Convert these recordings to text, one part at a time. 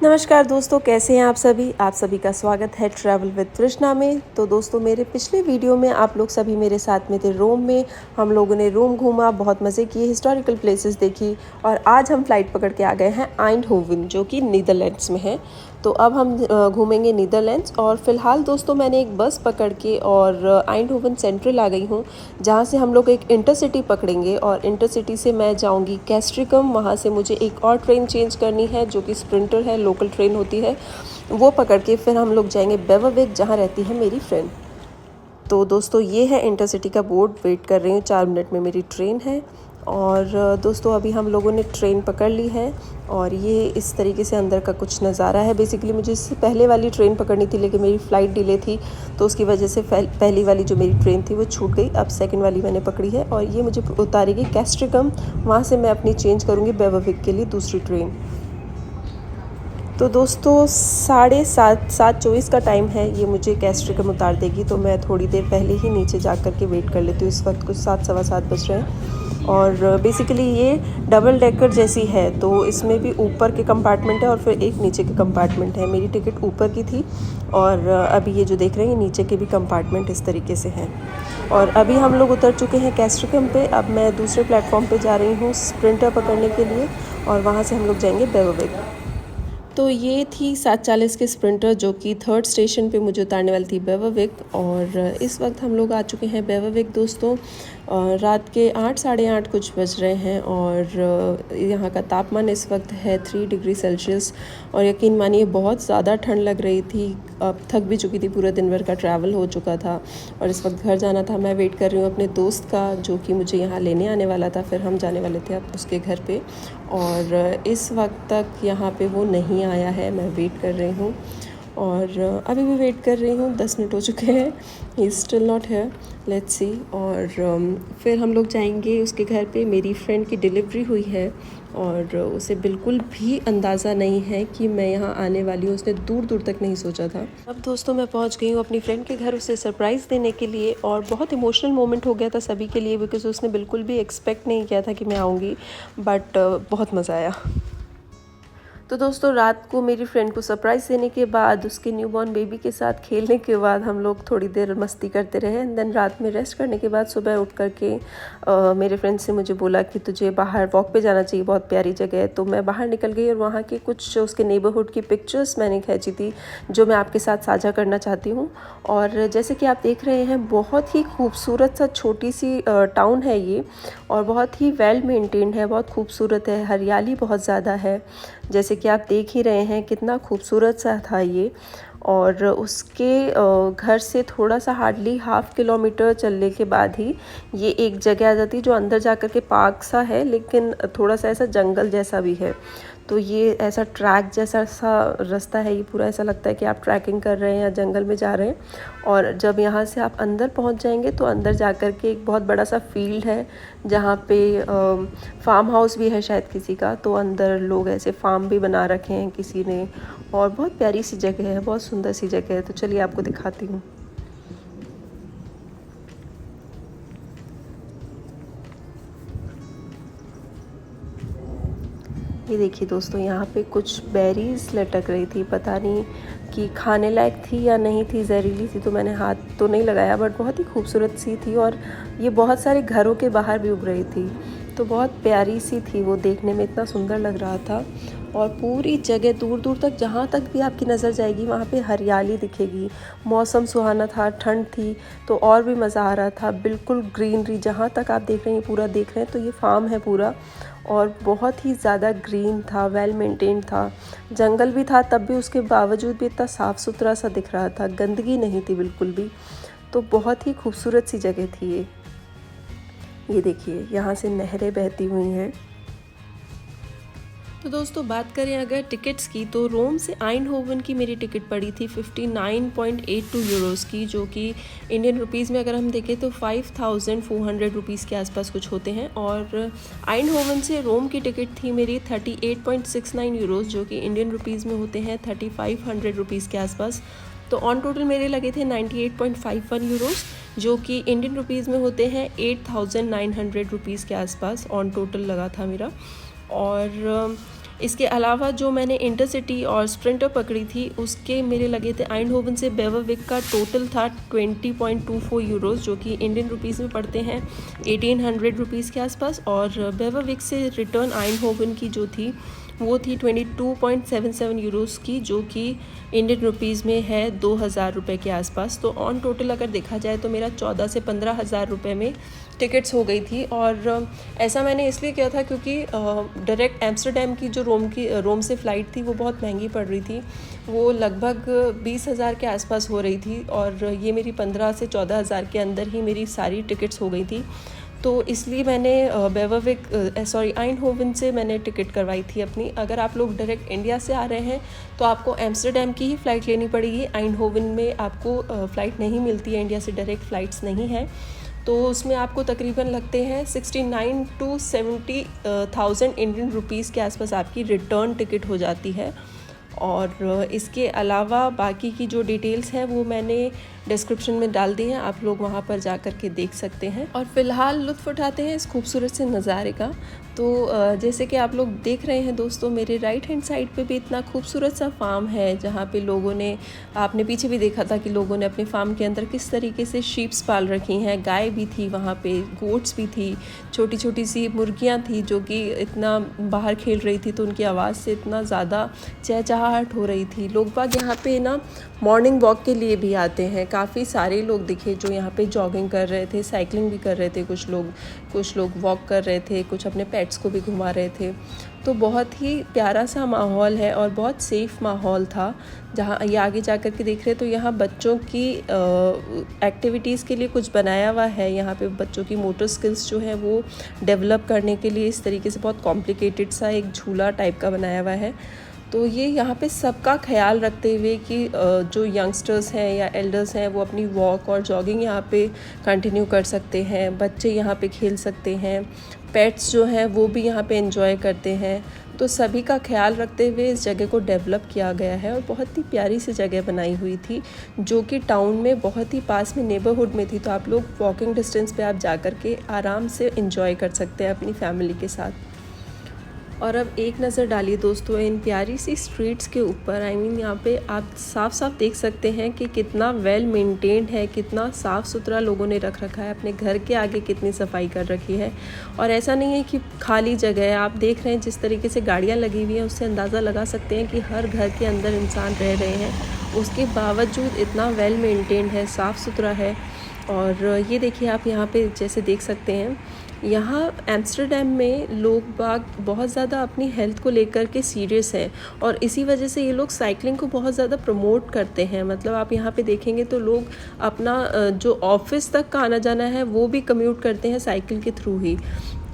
नमस्कार दोस्तों, कैसे हैं आप सभी का स्वागत है ट्रैवल विद तृष्णा में। तो दोस्तों, मेरे पिछले वीडियो में आप लोग सभी मेरे साथ में थे रोम में। हम लोगों ने रोम घूमा, बहुत मज़े किए, हिस्टोरिकल प्लेसेस देखी और आज हम फ़्लाइट पकड़ के आ गए हैं आइंडहोवन, जो कि नीदरलैंड्स में है। तो अब हम घूमेंगे नीदरलैंड्स। और फ़िलहाल दोस्तों, मैंने एक बस पकड़ के और आइंडहोवन सेंट्रल आ गई हूँ, जहाँ से हम लोग एक इंटरसिटी पकड़ेंगे और इंटरसिटी से मैं जाऊँगी कैस्ट्रिकम। वहाँ से मुझे एक और ट्रेन चेंज करनी है, जो कि स्प्रिंटर है, लोकल ट्रेन होती है। वो पकड़ के फिर हम लोग जाएंगे बेवरविक, जहाँ रहती है मेरी फ्रेंड। तो दोस्तों, ये है इंटरसिटी का बोर्ड। वेट कर रही हूँ, 4 मिनट में मेरी ट्रेन है। और दोस्तों, अभी हम लोगों ने ट्रेन पकड़ ली है और ये इस तरीके से अंदर का कुछ नज़ारा है। बेसिकली मुझे इससे पहले वाली ट्रेन पकड़नी थी, लेकिन मेरी फ़्लाइट डिले थी, तो उसकी वजह से पहली वाली जो मेरी ट्रेन थी वो छूट गई। अब सेकंड वाली मैंने पकड़ी है और ये मुझे उतारेगी कैस्ट्रिकम। वहाँ से मैं अपनी चेंज करूँगी बेवरविक के लिए दूसरी ट्रेन। तो दोस्तों, 7:24 का टाइम है। ये मुझे कैस्ट्रिकम उतार देगी, तो मैं थोड़ी देर पहले ही नीचे जा कर के वेट कर लेती हूँ। इस वक्त कुछ 7 सवा 7 बज रहे हैं और बेसिकली ये डबल डेकर जैसी है, तो इसमें भी ऊपर के कंपार्टमेंट है और फिर एक नीचे के कंपार्टमेंट है। मेरी टिकट ऊपर की थी और अभी ये जो देख रहे हैं, नीचे के भी कंपार्टमेंट इस तरीके से हैं। और अभी हम लोग उतर चुके हैं कैस्ट्रिकम पे। अब मैं दूसरे प्लेटफॉर्म पे जा रही हूँ स्प्रिंटर पकड़ने के लिए और वहाँ से हम लोग जाएंगे बेवरविक। तो ये थी 7:40 की स्प्रिंटर, जो कि थर्ड स्टेशन पे मुझे उतारने वाली थी बेवरविक। और इस वक्त हम लोग आ चुके हैं बेवरविक दोस्तों। रात के 8 साढ़े 8 कुछ बज रहे हैं और यहाँ का तापमान इस वक्त है 3 डिग्री सेल्सियस। और यकीन मानिए, बहुत ज़्यादा ठंड लग रही थी। अब थक भी चुकी थी, पूरा दिन भर का ट्रैवल हो चुका था और इस वक्त घर जाना था। मैं वेट कर रही हूँ अपने दोस्त का, जो कि मुझे यहाँ लेने आने वाला था। फिर हम जाने वाले थे अब उसके घर पे और इस वक्त तक यहाँ पे वो नहीं आया है। मैं वेट कर रही हूँ और अभी भी वेट कर रही हूँ। 10 मिनट हो चुके हैं, ही इज़ स्टिल नॉट है। Let's see. और फिर हम लोग जाएंगे उसके घर पे। मेरी फ्रेंड की डिलीवरी हुई है और उसे बिल्कुल भी अंदाज़ा नहीं है कि मैं यहाँ आने वाली हूँ। उसने दूर दूर तक नहीं सोचा था। अब दोस्तों, मैं पहुँच गई हूँ अपनी फ्रेंड के घर उसे सरप्राइज़ देने के लिए और बहुत इमोशनल मोमेंट हो गया था सभी के लिए, बिकॉज़ उसने बिल्कुल भी एक्सपेक्ट नहीं किया था कि मैं आऊँगी। बट बहुत मज़ा आया। तो दोस्तों, रात को मेरी फ्रेंड को सरप्राइज़ देने के बाद, उसके न्यूबॉर्न बेबी के साथ खेलने के बाद हम लोग थोड़ी देर मस्ती करते रहे। एंड देन रात में रेस्ट करने के बाद सुबह उठ करके मेरे फ्रेंड से मुझे बोला कि तुझे बाहर वॉक पे जाना चाहिए, बहुत प्यारी जगह है। तो मैं बाहर निकल गई और वहाँ के कुछ उसके नेबरहुड की पिक्चर्स मैंने खींची थी, जो मैं आपके साथ साझा करना चाहती हूँ। और जैसे कि आप देख रहे हैं, बहुत ही खूबसूरत सा छोटी सी टाउन है ये और बहुत ही वेल मेंटेन्ड है, बहुत खूबसूरत है। हरियाली बहुत ज़्यादा है, जैसे कि आप देख ही रहे हैं कितना खूबसूरत सा था ये। और उसके घर से थोड़ा सा हार्डली 1/2 किलोमीटर चलने के बाद ही ये एक जगह आ जाती है, जो अंदर जा कर के पार्क सा है, लेकिन थोड़ा सा ऐसा जंगल जैसा भी है। तो ये ऐसा ट्रैक जैसा सा रास्ता है, ये पूरा ऐसा लगता है कि आप ट्रैकिंग कर रहे हैं या जंगल में जा रहे हैं। और जब यहाँ से आप अंदर पहुँच जाएंगे तो अंदर जा कर के एक बहुत बड़ा सा फील्ड है, जहाँ पे फार्म हाउस भी है शायद किसी का। तो अंदर लोग ऐसे फार्म भी बना रखे हैं किसी ने और बहुत प्यारी सी जगह है, बहुत सुंदर सी जगह है। तो चलिए आपको दिखाती हूँ। ये देखिए दोस्तों, यहाँ पे कुछ बेरीज लटक रही थी, पता नहीं कि खाने लायक थी या नहीं थी, जहरीली थी, तो मैंने हाथ तो नहीं लगाया, बट बहुत ही खूबसूरत सी थी। और ये बहुत सारे घरों के बाहर भी उग रही थी, तो बहुत प्यारी सी थी वो, देखने में इतना सुंदर लग रहा था। और पूरी जगह दूर दूर तक, जहाँ तक भी आपकी नज़र जाएगी, वहाँ पे हरियाली दिखेगी। मौसम सुहाना था, ठंड थी, तो और भी मज़ा आ रहा था। बिल्कुल ग्रीनरी, जहाँ तक आप देख रहे हैं, पूरा देख रहे हैं, तो ये फार्म है पूरा और बहुत ही ज़्यादा ग्रीन था, वेल मेंटेन था। जंगल भी था, तब भी उसके बावजूद भी इतना साफ़ सुथरा सा दिख रहा था, गंदगी नहीं थी बिल्कुल भी। तो बहुत ही खूबसूरत सी जगह थी ये देखिए, यहाँ से नहरें बहती हुई हैं। तो दोस्तों, बात करें अगर टिकट्स की, तो रोम से आइंडहोवन की मेरी टिकट पड़ी थी 59.82 यूरोज़ की, जो कि इंडियन रुपीज़ में अगर हम देखें तो 5400 रुपीज़ के आसपास कुछ होते हैं। और आइंडहोवन से रोम की टिकट थी मेरी 38.69 यूरोज़, जो कि इंडियन रुपीज़ में होते हैं 3500 रुपीज़ के आसपास। तो ऑन टोटल मेरे लगे थे 98.51 यूरोज़, जो कि इंडियन रुपीज़ में होते हैं 8900 रुपीज़ के आसपास ऑन टोटल लगा था मेरा। और इसके अलावा जो मैंने इंटरसिटी और स्प्रिंटर पकड़ी थी उसके मेरे लगे थे आइंडहोवन से बेवरविक का टोटल था 20.24 यूरोज़, जो कि इंडियन रुपीज़ में पड़ते हैं 1800 रुपीज़ के आसपास। और बेवरविक से रिटर्न आइंडहोवन की जो थी वो थी 22.77 यूरोज़ की, जो कि इंडियन रुपीज़ में है 2000 रुपये के आसपास। तो ऑन टोटल अगर देखा जाए तो मेरा 14 से 15 हज़ार रुपये में टिकट्स हो गई थी। और ऐसा मैंने इसलिए किया था क्योंकि डायरेक्ट एम्स्टरडेम की जो रोम से फ़्लाइट थी वो बहुत महंगी पड़ रही थी, वो लगभग 20,000 के आसपास हो रही थी, और ये मेरी 15 से 14 हज़ार के अंदर ही मेरी सारी टिकट्स हो गई थी। तो इसलिए मैंने आइंडहोवन से मैंने टिकट करवाई थी अपनी। अगर आप लोग डायरेक्ट इंडिया से आ रहे हैं तो आपको एम्स्टरडेम की ही फ़्लाइट लेनी पड़ेगी। आइंडहोवन में आपको फ़्लाइट नहीं मिलती है, इंडिया से डायरेक्ट फ़्लाइट्स नहीं हैं। तो उसमें आपको तकरीबन लगते हैं 69 to 70,000 इंडियन रुपीज़ के आसपास आपकी रिटर्न टिकट हो जाती है। और इसके अलावा बाकी की जो डिटेल्स हैं वो मैंने डिस्क्रिप्शन में डाल दी हैं, आप लोग वहाँ पर जा कर के देख सकते हैं। और फ़िलहाल लुत्फ़ उठाते हैं इस खूबसूरत से नज़ारे का। तो जैसे कि आप लोग देख रहे हैं दोस्तों, मेरे राइट हैंड साइड पे भी इतना खूबसूरत सा फार्म है, जहाँ पे लोगों ने, आपने पीछे भी देखा था कि लोगों ने अपने फार्म के अंदर किस तरीके से शीप्स पाल रखी हैं, गाय भी थी वहाँ पे, गोट्स भी थी, छोटी छोटी सी मुर्गियाँ थी जो कि इतना बाहर खेल रही थी तो उनकी आवाज़ से इतना ज़्यादा चहचहाहट हो रही थी। लोग बाग यहाँ पे ना मॉर्निंग वॉक के लिए भी आते हैं, काफ़ी सारे लोग दिखे जो यहाँ पे जॉगिंग कर रहे थे, साइकिलिंग भी कर रहे थे, कुछ लोग वॉक कर रहे थे, कुछ अपने पेट्स को भी घुमा रहे थे। तो बहुत ही प्यारा सा माहौल है और बहुत सेफ़ माहौल था। जहाँ ये आगे जा कर के देख रहे हैं तो यहाँ बच्चों की एक्टिविटीज़ के लिए कुछ बनाया हुआ है। यहाँ पे बच्चों की मोटर स्किल्स जो है वो डेवलप करने के लिए इस तरीके से बहुत कॉम्प्लिकेटेड सा एक झूला टाइप का बनाया हुआ है। तो ये यहाँ पे सबका ख्याल रखते हुए कि जो यंगस्टर्स हैं या एल्डर्स हैं वो अपनी वॉक और जॉगिंग यहाँ पे कंटिन्यू कर सकते हैं, बच्चे यहाँ पे खेल सकते हैं, पेट्स जो हैं वो भी यहाँ पे एंजॉय करते हैं। तो सभी का ख्याल रखते हुए इस जगह को डेवलप किया गया है और बहुत ही प्यारी सी जगह बनाई हुई थी, जो कि टाउन में बहुत ही पास में नेबरहुड में थी। तो आप लोग वॉकिंग डिस्टेंस पे आप जा कर के आराम से एंजॉय कर सकते हैं अपनी फैमिली के साथ। और अब एक नज़र डालिए दोस्तों इन प्यारी सी स्ट्रीट्स के ऊपर। यहाँ पे आप साफ साफ देख सकते हैं कि कितना वेल मेंटेन्ड है, कितना साफ़ सुथरा लोगों ने रख रखा है, अपने घर के आगे कितनी सफाई कर रखी है। और ऐसा नहीं है कि खाली जगह है, आप देख रहे हैं जिस तरीके से गाड़ियाँ लगी हुई हैं उससे अंदाज़ा लगा सकते हैं कि हर घर के अंदर इंसान रह रहे हैं। उसके बावजूद इतना वेल मेंटेन्ड है, साफ़ सुथरा है। और ये देखिए आप यहाँ पे जैसे देख सकते हैं, यहाँ एम्स्टरडेम में लोग बाग बहुत ज़्यादा अपनी हेल्थ को लेकर के सीरियस हैं और इसी वजह से ये लोग साइकिलिंग को बहुत ज़्यादा प्रमोट करते हैं। मतलब आप यहाँ पे देखेंगे तो लोग अपना जो ऑफिस तक का आना जाना है वो भी कम्यूट करते हैं साइकिल के थ्रू ही।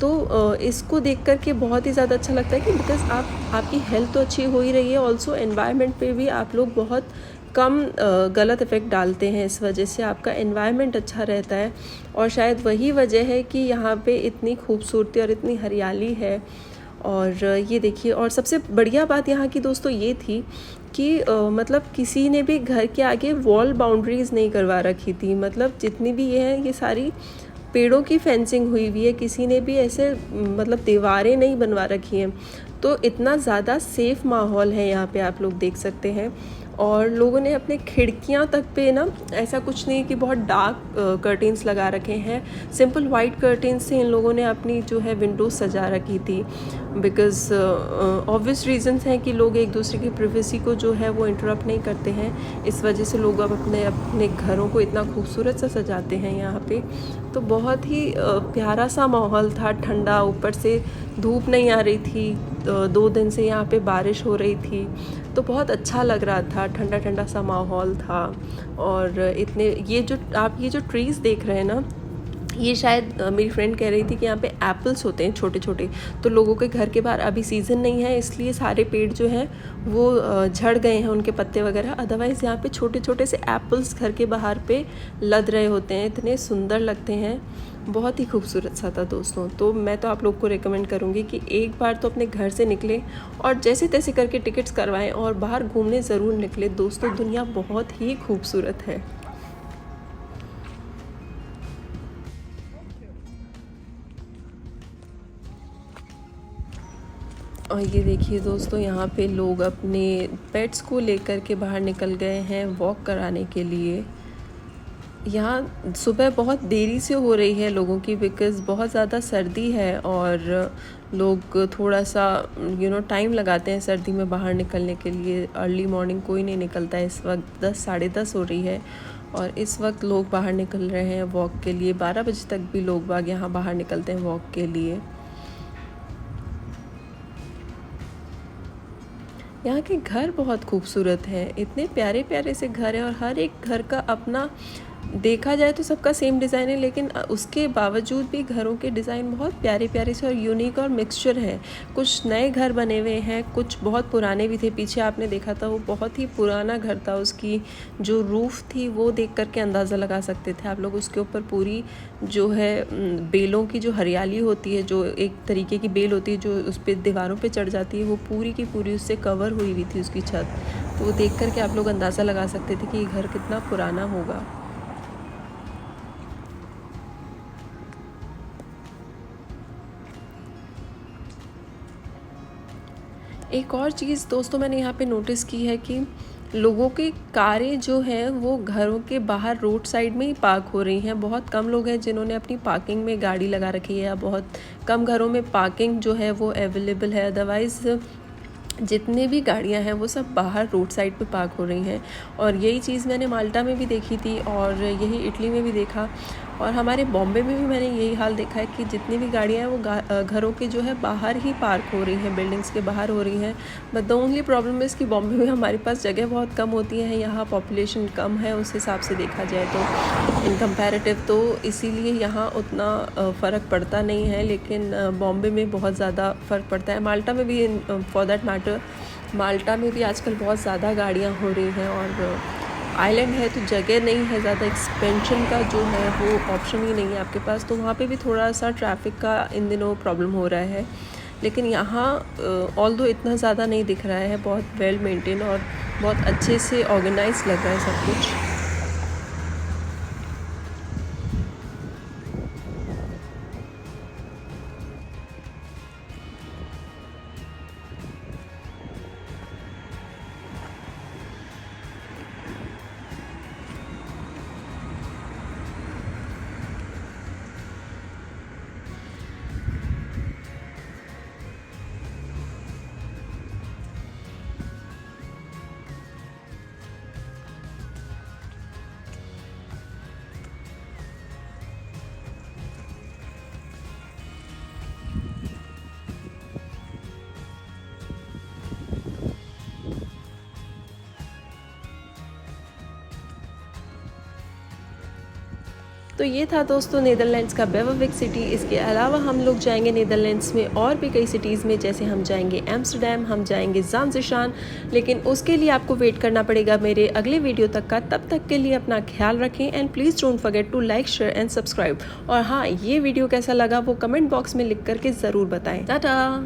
तो इसको देख कर के बहुत ही ज़्यादा अच्छा लगता है कि बिकॉज़ आपकी हेल्थ तो अच्छी हो ही रही है, ऑल्सो एनवायरनमेंट पे भी आप लोग बहुत कम गलत इफ़ेक्ट डालते हैं। इस वजह से आपका एनवायरनमेंट अच्छा रहता है और शायद वही वजह है कि यहाँ पे इतनी खूबसूरती और इतनी हरियाली है। और ये देखिए, और सबसे बढ़िया बात यहाँ की दोस्तों ये थी कि मतलब किसी ने भी घर के आगे वॉल बाउंड्रीज़ नहीं करवा रखी थी। मतलब जितनी भी ये है ये सारी पेड़ों की फेंसिंग हुई हुई है, किसी ने भी ऐसे मतलब दीवारें नहीं बनवा रखी हैं। तो इतना ज़्यादा सेफ़ माहौल है यहाँ पे, आप लोग देख सकते हैं। और लोगों ने अपने खिड़कियाँ तक पे ना ऐसा कुछ नहीं कि बहुत डार्क कर्टेंस लगा रखे हैं, सिंपल वाइट कर्टेंस से इन लोगों ने अपनी जो है विंडोज सजा रखी थी। बिकॉज़ ऑब्वियस रीजंस हैं कि लोग एक दूसरे की प्राइवेसी को जो है वो इंटरप्ट नहीं करते हैं, इस वजह से लोग अब अपने घरों को इतना खूबसूरत सा सजाते हैं यहाँ पे। तो बहुत ही प्यारा सा माहौल था, ठंडा, ऊपर से धूप नहीं आ रही थी, 2 दिन से यहाँ पे बारिश हो रही थी, तो बहुत अच्छा लग रहा था, ठंडा ठंडा सा माहौल था। और इतने ये जो ट्रीज़ देख रहे हैं ना, ये शायद मेरी फ्रेंड कह रही थी कि यहाँ पे एप्पल्स होते हैं छोटे छोटे, तो लोगों के घर के बाहर अभी सीज़न नहीं है इसलिए सारे पेड़ जो हैं वो झड़ गए हैं उनके पत्ते वगैरह। अदरवाइज़ यहाँ पे छोटे छोटे से एप्पल्स घर के बाहर पे लद रहे होते हैं, इतने सुंदर लगते हैं, बहुत ही खूबसूरत सा था दोस्तों। तो मैं तो आप लोग को रेकमेंड करूँगी कि एक बार तो अपने घर से निकलें और जैसे तैसे करके टिकट्स करवाएं और बाहर घूमने ज़रूर निकले दोस्तों, दुनिया बहुत ही खूबसूरत है। और ये देखिए दोस्तों, यहाँ पे लोग अपने पेट्स को लेकर के बाहर निकल गए हैं वॉक कराने के लिए। यहाँ सुबह बहुत देरी से हो रही है लोगों की, बिकॉज़ बहुत ज़्यादा सर्दी है और लोग थोड़ा सा टाइम लगाते हैं सर्दी में बाहर निकलने के लिए। अर्ली मॉर्निंग कोई नहीं निकलता है। इस वक्त 10 साढ़े 10 हो रही है और इस वक्त लोग बाहर निकल रहे हैं वॉक के लिए। 12 बजे तक भी लोग बाग यहाँ बाहर निकलते हैं वॉक के लिए। यहाँ के घर बहुत खूबसूरत हैं, इतने प्यारे प्यारे से घर हैं और हर एक घर का अपना, देखा जाए तो सबका सेम डिज़ाइन है, लेकिन उसके बावजूद भी घरों के डिज़ाइन बहुत प्यारे प्यारे से और यूनिक और मिक्सचर हैं। कुछ नए घर बने हुए हैं, कुछ बहुत पुराने भी थे। पीछे आपने देखा था वो बहुत ही पुराना घर था, उसकी जो रूफ़ थी वो देख करके अंदाज़ा लगा सकते थे आप लोग। उसके ऊपर पूरी जो है बेलों की जो हरियाली होती है, जो एक तरीके की बेल होती है जो उस पर दीवारों पर चढ़ जाती है, वो पूरी की पूरी उससे कवर हुई हुई थी उसकी छत। तो वो देख करके आप लोग अंदाज़ा लगा सकते थे कि ये घर कितना पुराना होगा। एक और चीज़ दोस्तों मैंने यहाँ पे नोटिस की है कि लोगों की कारें जो हैं वो घरों के बाहर रोड साइड में ही पार्क हो रही हैं। बहुत कम लोग हैं जिन्होंने अपनी पार्किंग में गाड़ी लगा रखी है, या बहुत कम घरों में पार्किंग जो है वो अवेलेबल है। अदरवाइज़ जितने भी गाड़ियां हैं वो सब बाहर रोड साइड पे पार्क हो रही हैं। और यही चीज़ मैंने माल्टा में भी देखी थी और यही इटली में भी देखा, और हमारे बॉम्बे में भी मैंने यही हाल देखा है कि जितनी भी गाड़ियां हैं वो घरों के जो है बाहर ही पार्क हो रही हैं, बिल्डिंग्स के बाहर हो रही हैं। But the only problem is कि बॉम्बे में हमारे पास जगह बहुत कम होती है, यहाँ पॉपुलेशन कम है उस हिसाब से देखा जाए तो इन कंपैरेटिव, तो इसीलिए यहाँ उतना फ़र्क पड़ता नहीं है। लेकिन बॉम्बे में बहुत ज़्यादा फ़र्क पड़ता है। माल्टा में भी फॉर दैट मैटर, माल्टा में भी आजकल बहुत ज़्यादा गाड़ियाँ हो रही हैं और आइलैंड है तो जगह नहीं है ज़्यादा, एक्सपेंशन का जो है वो ऑप्शन ही नहीं है आपके पास, तो वहाँ पे भी थोड़ा सा ट्रैफिक का इन दिनों प्रॉब्लम हो रहा है। लेकिन यहाँ ऑल्दो इतना ज़्यादा नहीं दिख रहा है, बहुत वेल मेंटेन और बहुत अच्छे से ऑर्गेनाइज लग रहा है सब कुछ। तो ये था दोस्तों नीदरलैंड्स का बेवरविक सिटी। इसके अलावा हम लोग जाएंगे नीदरलैंड्स में और भी कई सिटीज़ में, जैसे हम जाएंगे एम्स्टरडम, हम जाएंगे ज़ानज़िशान। लेकिन उसके लिए आपको वेट करना पड़ेगा मेरे अगले वीडियो तक का। तब तक के लिए अपना ख्याल रखें and please don't forget to like, share and subscribe. और हाँ, ये वीडियो कैसा लगा वो कमेंट बॉक्स में लिख करके ज़रूर बताएँ। टाटा।